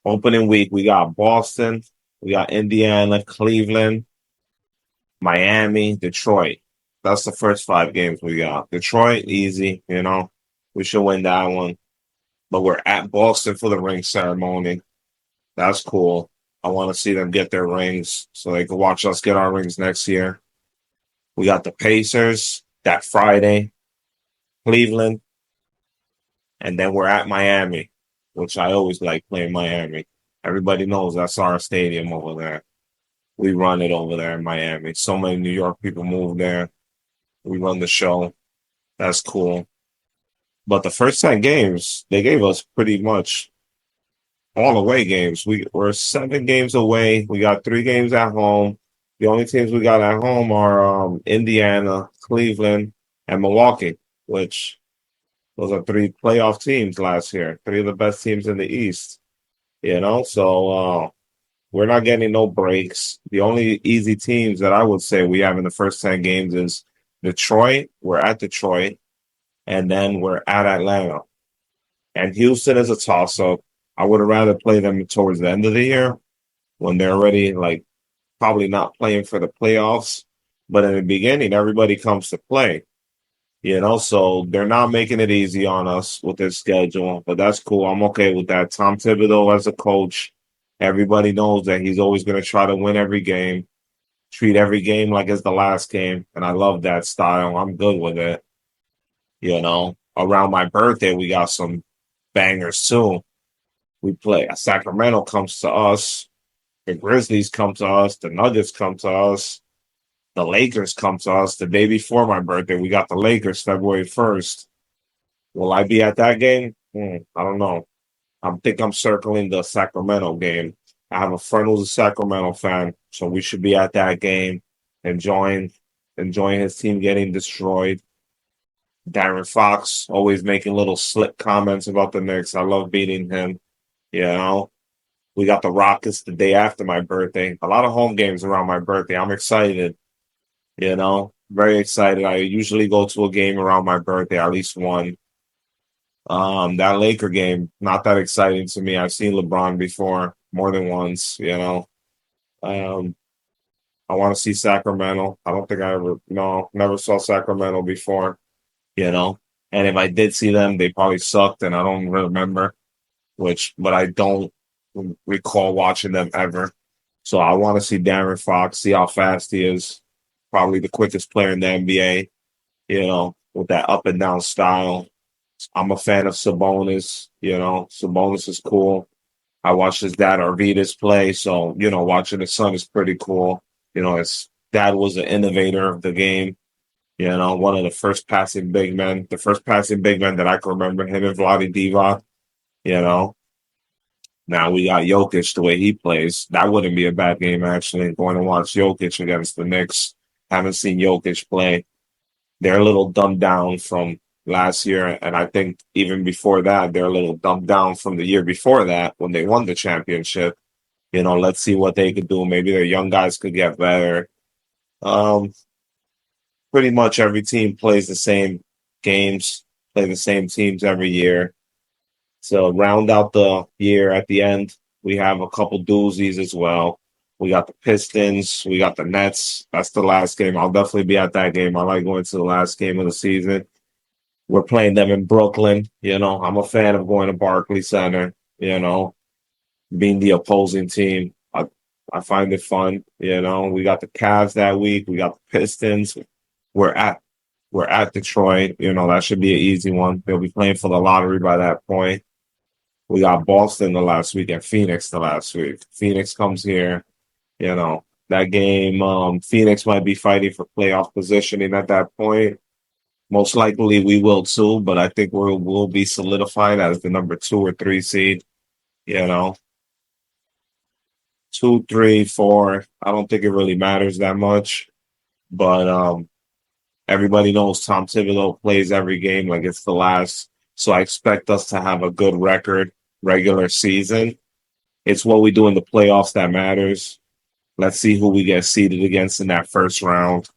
Opening week, we got Boston, we got Indiana, Cleveland, Miami, Detroit. That's the first 5 games we got. Detroit, easy, We should win that one. But we're at Boston for the ring ceremony. That's cool. I want to see them get their rings so they can watch us get our rings next year. We got the Pacers that Friday, Cleveland, and then we're at Miami, which I always like playing Miami. Everybody knows that's our stadium over there. We run it over there in Miami. So many New York people move there. We run the show. That's cool. But the first 10 games, they gave us pretty much all away games. We're 7 games away. We got 3 games at home. The only teams we got at home are Indiana, Cleveland, and Milwaukee, which those are 3 playoff teams last year. 3 of the best teams in the East. So we're not getting no breaks. The only easy teams that I would say we have in the first 10 games is Detroit. We're at Detroit, and then we're at Atlanta. And Houston is a toss-up. I would have rather play them towards the end of the year when they're already like probably not playing for the playoffs. But in the beginning, everybody comes to play. So they're not making it easy on us with their schedule, but that's cool. I'm okay with that. Tom Thibodeau as a coach, everybody knows that he's always going to try to win every game, treat every game like it's the last game. And I love that style. I'm good with it. Around my birthday, we got some bangers too. We play. Sacramento comes to us. The Grizzlies come to us. The Nuggets come to us. The Lakers come to us the day before my birthday. We got the Lakers February 1st. Will I be at that game? I don't know. I think I'm circling the Sacramento game. I have a friend who's a Sacramento fan, so we should be at that game, enjoying his team getting destroyed. Darren Fox always making little slick comments about the Knicks. I love beating him. You know, we got the Rockets the day after my birthday. A lot of home games around my birthday. I'm excited. Very excited. I usually go to a game around my birthday, at least one. That Laker game, not that exciting to me. I've seen LeBron before more than once. Um, I want to see Sacramento. I don't think I ever, no, never saw Sacramento before. You know, and if I did see them, they probably sucked, and I don't remember. But I don't recall watching them ever. So I want to see Darren Fox, see how fast he is. Probably the quickest player in the NBA, with that up and down style. I'm a fan of Sabonis. Sabonis is cool. I watched his dad Arvidas play, so watching his son is pretty cool. His dad was an innovator of the game. One of the first passing big men, that I can remember, him and Vlade Divac. You know, Now we got Jokic the way he plays. That wouldn't be a bad game actually. Going to watch Jokic against the Knicks. Haven't seen Jokic play. They're a little dumbed down from last year, and I think even before that, they're a little dumbed down from the year before that when they won the championship. Let's see what they could do. Maybe their young guys could get better. Um, Pretty much every team plays the same games, play the same teams every year. So round out the year at the end, we have a couple doozies as well. We got the Pistons, we got the Nets. That's the last game. I'll definitely be at that game. I like going to the last game of the season. We're playing them in Brooklyn. I'm a fan of going to Barclays Center, being the opposing team. I find it fun. We got the Cavs that week. We got the Pistons. We're at we're at Detroit. That should be an easy one. They'll be playing for the lottery by that point. We got Boston the last week and Phoenix the last week. Phoenix comes here. That game, Phoenix might be fighting for playoff positioning at that point. Most likely we will too, but I think we'll be solidified as the number 2 or 3 seed. You know, 2, 3, 4. I don't think it really matters that much. But everybody knows Tom Thibodeau plays every game like it's the last. So I expect us to have a good record regular season. It's what we do in the playoffs that matters. Let's see who we get seeded against in that first round.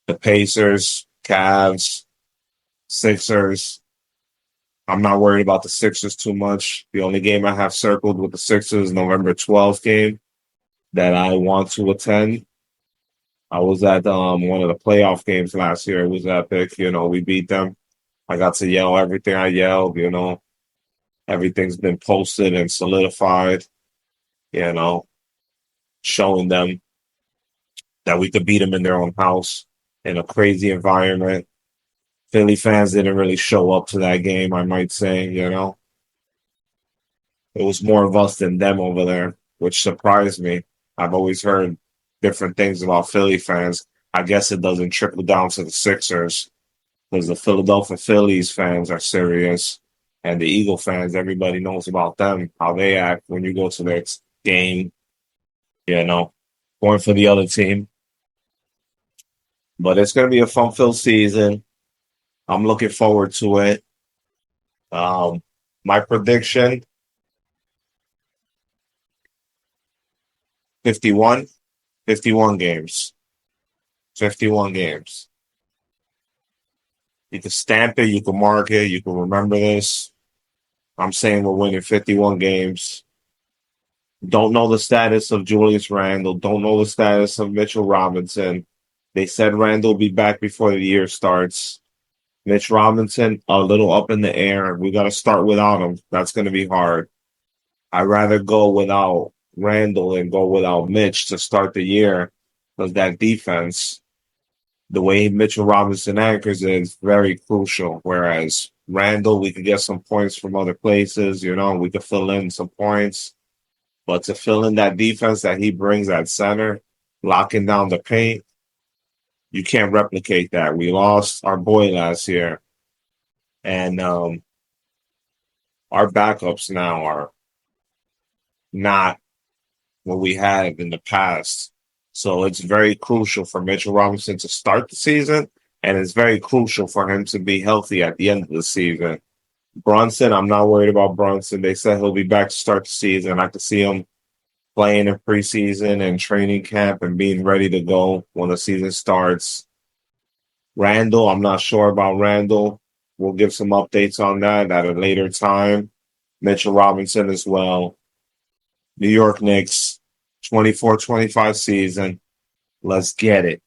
The Pacers, Cavs, Sixers, I'm not worried about the Sixers too much. The only game I have circled with the Sixers is November 12th game that I want to attend. I was at one of the playoff games last year. It was epic. We beat them. I got to yell everything I yelled. Everything's been posted and solidified. You know, showing them that we could beat them in their own house in a crazy environment. Philly fans didn't really show up to that game, I might say. It was more of us than them over there, which surprised me. I've always heard different things about Philly fans. I guess it doesn't trickle down to the Sixers because the Philadelphia Phillies fans are serious, and the Eagle fans, everybody knows about them, how they act when you go to their game, you know, going for the other team. But it's going to be a fun-filled season. I'm looking forward to it. Um, my prediction, 51, 51 games. 51 games. You can stamp it, you can mark it, you can remember this. I'm saying we're winning 51 games. Don't know the status of Julius Randle. Don't know the status of Mitchell Robinson. They said Randle will be back before the year starts. Mitch Robinson, a little up in the air. We got to start without him. That's going to be hard. I'd rather go without Randle and go without Mitch to start the year because that defense, the way Mitchell Robinson anchors it, is very crucial. Whereas Randle, we could get some points from other places. We could fill in some points. But to fill in that defense that he brings at center, locking down the paint, you can't replicate that. We lost our boy last year. And our backups now are not what we had in the past. So it's very crucial for Mitchell Robinson to start the season, and it's very crucial for him to be healthy at the end of the season. Brunson, I'm not worried about Brunson. They said he'll be back to start the season. I could see him playing in preseason and training camp and being ready to go when the season starts. Randle, I'm not sure about Randle. We'll give some updates on that at a later time. Mitchell Robinson as well. New York Knicks, 24-25 season. Let's get it.